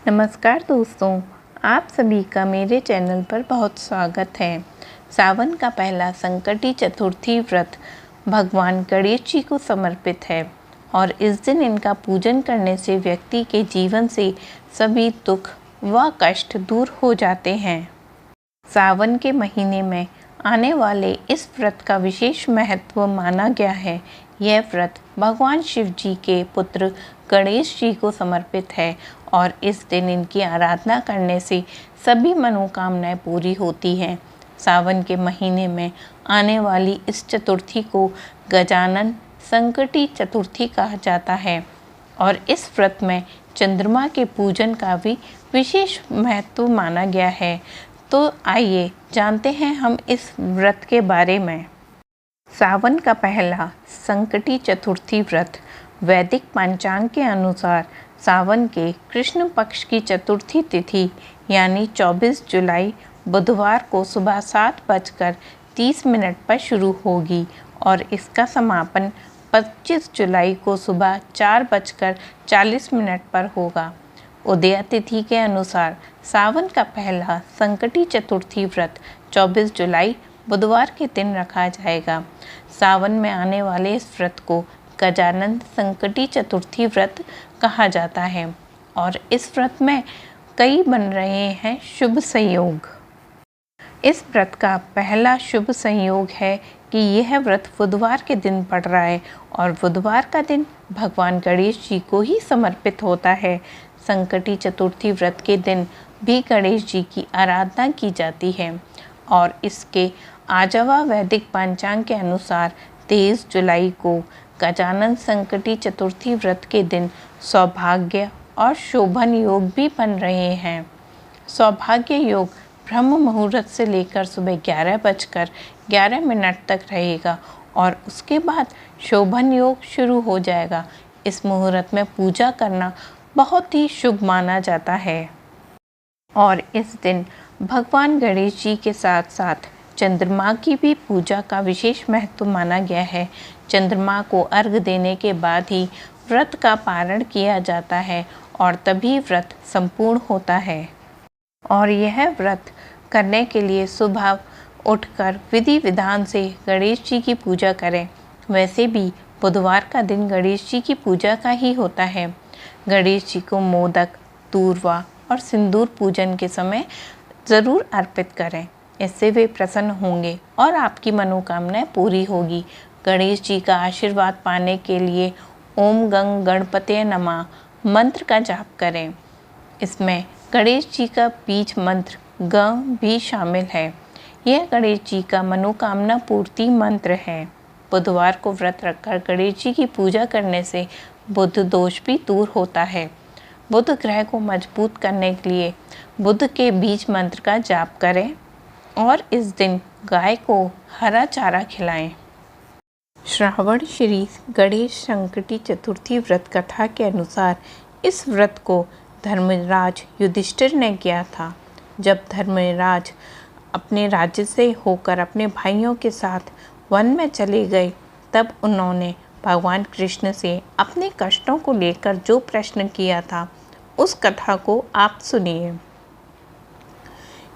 नमस्कार दोस्तों, आप सभी का मेरे चैनल पर बहुत स्वागत है। सावन का पहला संकटी चतुर्थी व्रत भगवान गणेश जी को समर्पित है और इस दिन इनका पूजन करने से व्यक्ति के जीवन से सभी दुख व कष्ट दूर हो जाते हैं। सावन के महीने में आने वाले इस व्रत का विशेष महत्व माना गया है। यह व्रत भगवान शिव जी के पुत्र गणेश जी को समर्पित है और इस दिन इनकी आराधना करने से सभी मनोकामनाएं पूरी होती हैं। सावन के महीने में आने वाली इस चतुर्थी को गजानन संकटी चतुर्थी कहा जाता है और इस व्रत में चंद्रमा के पूजन का भी विशेष महत्व माना गया है। तो आइए जानते हैं हम इस व्रत के बारे में। सावन का पहला संकटी चतुर्थी व्रत वैदिक पंचांग के अनुसार सावन के कृष्ण पक्ष की चतुर्थी तिथि यानी 24 जुलाई बुधवार को सुबह 7:30 पर शुरू होगी और इसका समापन 25 जुलाई को सुबह 4:40 पर होगा। उदया तिथि के अनुसार सावन का पहला संकटी चतुर्थी व्रत 24 जुलाई बुधवार के दिन रखा जाएगा। सावन में आने वाले इस व्रत को गजानन संकटी चतुर्थी व्रत कहा जाता है और इस व्रत में कई बन रहे हैं शुभ संयोग। इस व्रत का पहला शुभ संयोग है कि यह व्रत बुधवार के दिन पड़ रहा है और बुधवार का दिन भगवान गणेश जी को ही समर्पित होता है। संकटी चतुर्थी व्रत के दिन भी गणेश जी की आराधना की जाती है और इसके आजवा वैदिक पंचांग के अनुसार 23 जुलाई को गजानन संकटी चतुर्थी व्रत के दिन सौभाग्य और शोभन योग भी बन रहे हैं। सौभाग्य योग ब्रह्म मुहूर्त से लेकर सुबह 11:11 तक रहेगा और उसके बाद शोभन योग शुरू हो जाएगा। इस मुहूर्त में पूजा करना बहुत ही शुभ माना जाता है और इस दिन भगवान गणेश जी के साथ साथ चंद्रमा की भी पूजा का विशेष महत्व माना गया है। चंद्रमा को अर्घ देने के बाद ही व्रत का पारण किया जाता है और तभी व्रत संपूर्ण होता है और यह व्रत करने के लिए सुबह उठकर विधि विधान से गणेश जी की पूजा करें। वैसे भी बुधवार का दिन गणेश जी की पूजा का ही होता है। गणेश जी को मोदक, दूर्वा और सिंदूर पूजन के समय ज़रूर अर्पित करें। इससे वे प्रसन्न होंगे और आपकी मनोकामनाएं पूरी होगी। गणेश जी का आशीर्वाद पाने के लिए ओम गंग गणपतये नमः मंत्र का जाप करें। इसमें गणेश जी का बीज मंत्र ग भी शामिल है। यह गणेश जी का मनोकामना पूर्ति मंत्र है। बुधवार को व्रत रखकर गणेश जी की पूजा करने से बुध दोष भी दूर होता है। बुध ग्रह को मजबूत करने के लिए बुध के बीज मंत्र का जाप करें और इस दिन गाय को हरा चारा खिलाएं। श्रावण श्री गणेश संकटी चतुर्थी व्रत कथा के अनुसार इस व्रत को धर्मराज युधिष्ठिर ने किया था। जब धर्मराज अपने राज्य से होकर अपने भाइयों के साथ वन में चले गए तब उन्होंने भगवान कृष्ण से अपने कष्टों को लेकर जो प्रश्न किया था उस कथा को आप सुनिए।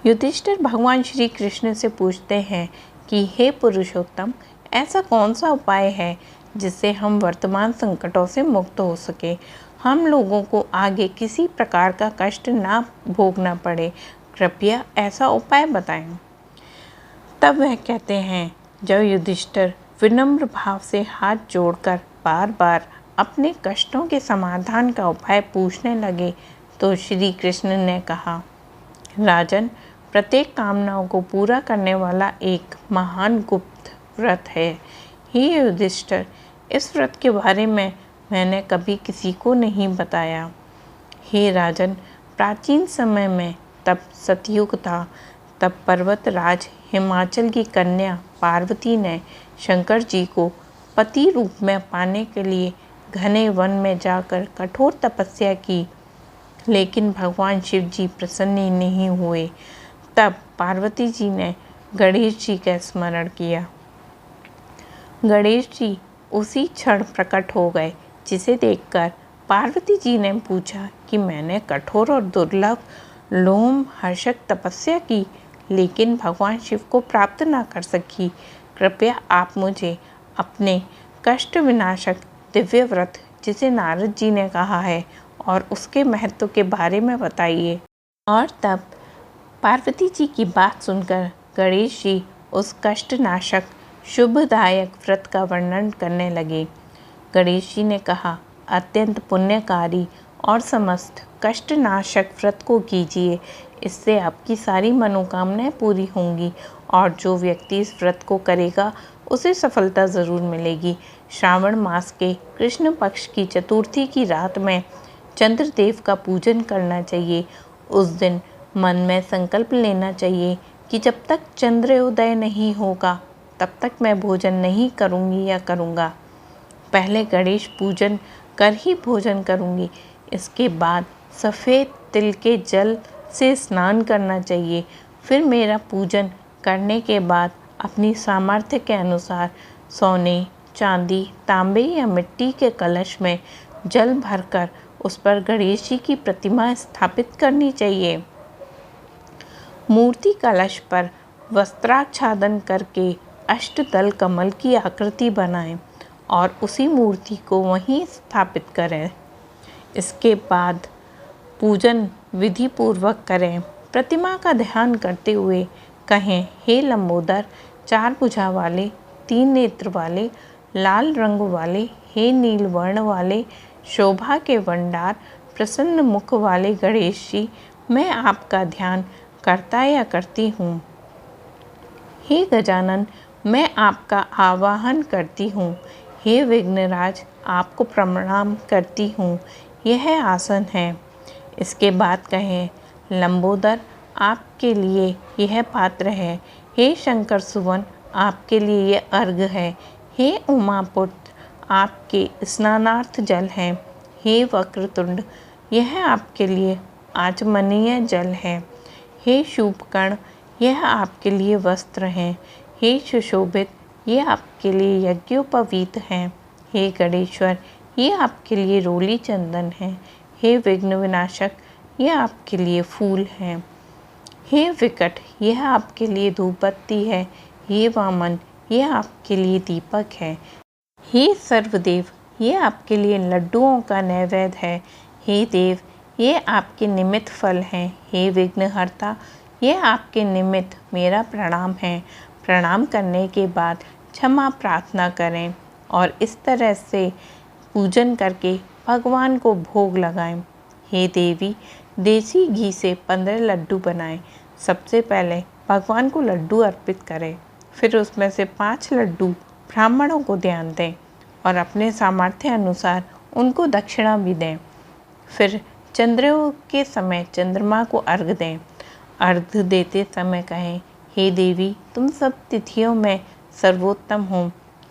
युधिष्ठिर भगवान श्री कृष्ण से पूछते हैं कि हे पुरुषोत्तम, ऐसा कौन सा उपाय है जिससे हम वर्तमान संकटों से मुक्त हो सके, हम लोगों को आगे किसी प्रकार का कष्ट ना भोगना पड़े, कृपया ऐसा उपाय बताएं। तब वह कहते हैं, जब युधिष्ठिर विनम्र भाव से हाथ जोड़कर बार बार अपने कष्टों के समाधान का उपाय पूछने लगे तो श्री कृष्ण ने कहा, राजन, प्रत्येक कामनाओं को पूरा करने वाला एक महान गुप्त व्रत है। हे युधिष्ठिर, इस व्रत के बारे में मैंने कभी किसी को नहीं बताया। हे राजन, प्राचीन समय में तब सतयुग था। तब पर्वतराज हिमाचल की कन्या पार्वती ने शंकर जी को पति रूप में पाने के लिए घने वन में जाकर कठोर तपस्या की, लेकिन भगवान शिव जी प्रसन्न नहीं हुए। तब पार्वती जी ने गणेश जी का स्मरण किया। गणेश जी उसी क्षण प्रकट हो गए, जिसे देखकर पार्वती जी ने पूछा कि मैंने कठोर और दुर्लभ लोम हर्षक तपस्या की, लेकिन भगवान शिव को प्राप्त ना कर सकी। कृपया आप मुझे अपने कष्ट विनाशक दिव्य व्रत, जिसे नारद जी ने कहा है, और उसके महत्व के बारे में बताइए। और तब पार्वती जी की बात सुनकर गणेश जी उस कष्टनाशक शुभदायक व्रत का वर्णन करने लगे। गणेश जी ने कहा, अत्यंत पुण्यकारी और समस्त कष्टनाशक व्रत को कीजिए, इससे आपकी सारी मनोकामनाएं पूरी होंगी और जो व्यक्ति इस व्रत को करेगा उसे सफलता ज़रूर मिलेगी। श्रावण मास के कृष्ण पक्ष की चतुर्थी की रात में चंद्रदेव का पूजन करना चाहिए। उस दिन मन में संकल्प लेना चाहिए कि जब तक चंद्रोदय नहीं होगा तब तक मैं भोजन नहीं करूँगी या करूँगा। पहले गणेश पूजन कर ही भोजन करूँगी। इसके बाद सफ़ेद तिल के जल से स्नान करना चाहिए। फिर मेरा पूजन करने के बाद अपनी सामर्थ्य के अनुसार सोने, चांदी, तांबे या मिट्टी के कलश में जल भरकर उस पर गणेश जी की प्रतिमा स्थापित करनी चाहिए। मूर्ति कलश पर वस्त्राच्छादन करके अष्टदल कमल की आकृति बनाएं और उसी मूर्ति को वहीं स्थापित करें। इसके बाद पूजन विधि पूर्वक करें। प्रतिमा का ध्यान करते हुए कहें, हे लंबोदर, 4 भुजा वाले, 3 नेत्र वाले, लाल रंग वाले, हे नील वर्ण वाले, शोभा के भंडार, प्रसन्न मुख वाले गणेश जी, मैं आपका ध्यान करता या करती हूँ। हे गजानन, मैं आपका आवाहन करती हूँ। हे विघ्नराज, आपको प्रणाम करती हूँ। यह आसन है। इसके बाद कहें, लंबोदर, आपके लिए यह पात्र है। हे शंकर सुवन, आपके लिए यह अर्घ है। हे उमापुत्र, आपके स्नानार्थ जल है। हे वक्रतुंड, यह आपके लिए आचमनीय जल है। हे शुभकर्ण, यह आपके लिए वस्त्र हैं। हे सुशोभित, ये आपके लिए यज्ञोपवीत हैं। हे गणेश्वर, ये आपके लिए रोली चंदन है। हे विघ्न विनाशक, यह आपके लिए फूल हैं। हे विकट, यह आपके लिए धूपबत्ती है। हे वामन, यह आपके लिए दीपक है। हे सर्वदेव, ये आपके लिए लड्डुओं का नैवेद्य है। हे देव, ये आपके निमित्त फल हैं। हे विघ्नहर्ता, ये आपके निमित्त मेरा प्रणाम है। प्रणाम करने के बाद क्षमा प्रार्थना करें और इस तरह से पूजन करके भगवान को भोग लगाएं। हे देवी, देसी घी से 15 लड्डू बनाएं। सबसे पहले भगवान को लड्डू अर्पित करें, फिर उसमें से 5 लड्डू ब्राह्मणों को दान दें और अपने सामर्थ्य अनुसार उनको दक्षिणा भी दें। फिर चंद्रोदय के समय चंद्रमा को अर्घ दें। अर्घ देते समय कहें, हे देवी, तुम सब तिथियों में सर्वोत्तम हो,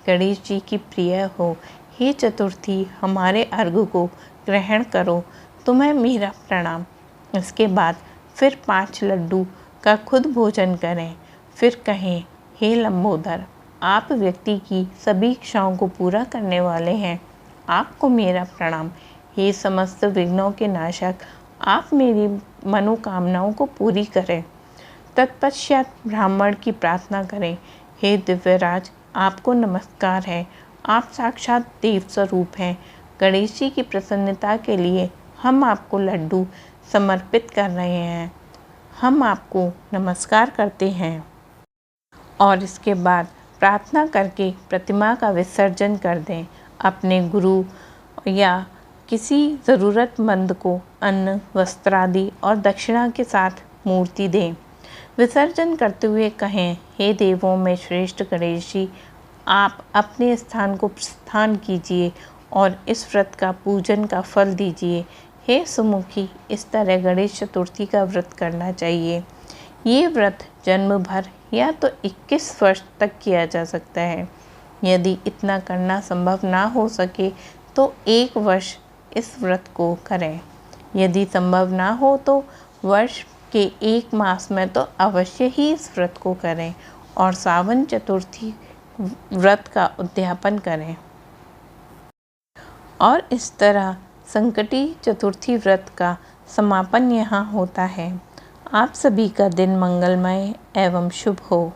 गणेश जी की प्रिय हो। हे चतुर्थी, हमारे अर्घ को ग्रहण करो, तुम्हें मेरा प्रणाम। इसके बाद फिर 5 लड्डू का खुद भोजन करें। फिर कहें, हे लंबोदर, आप व्यक्ति की सभी इच्छाओं को पूरा करने वाले हैं, आपको मेरा प्रणाम। हे समस्त विघ्नों के नाशक, आप मेरी मनोकामनाओं को पूरी करें। तत्पश्चात ब्राह्मण की प्रार्थना करें, हे दिव्यराज, आपको नमस्कार है, आप साक्षात देव स्वरूप हैं। गणेश जी की प्रसन्नता के लिए हम आपको लड्डू समर्पित कर रहे हैं। हम आपको नमस्कार करते हैं। और इसके बाद प्रार्थना करके प्रतिमा का विसर्जन कर दें। अपने गुरु या किसी ज़रूरतमंद को अन्न, वस्त्र आदि और दक्षिणा के साथ मूर्ति दें। विसर्जन करते हुए कहें, हे देवों में श्रेष्ठ गणेश जी, आप अपने स्थान को प्रस्थान कीजिए और इस व्रत का पूजन का फल दीजिए। हे सुमुखी, इस तरह गणेश चतुर्थी का व्रत करना चाहिए। ये व्रत जन्म भर या तो 21 वर्ष तक किया जा सकता है। यदि इतना करना संभव ना हो सके तो 1 वर्ष इस व्रत को करें। यदि संभव ना हो तो वर्ष के 1 मास में तो अवश्य ही इस व्रत को करें और सावन चतुर्थी व्रत का उद्यापन करें। और इस तरह संकटी चतुर्थी व्रत का समापन यहाँ होता है। आप सभी का दिन मंगलमय एवं शुभ हो।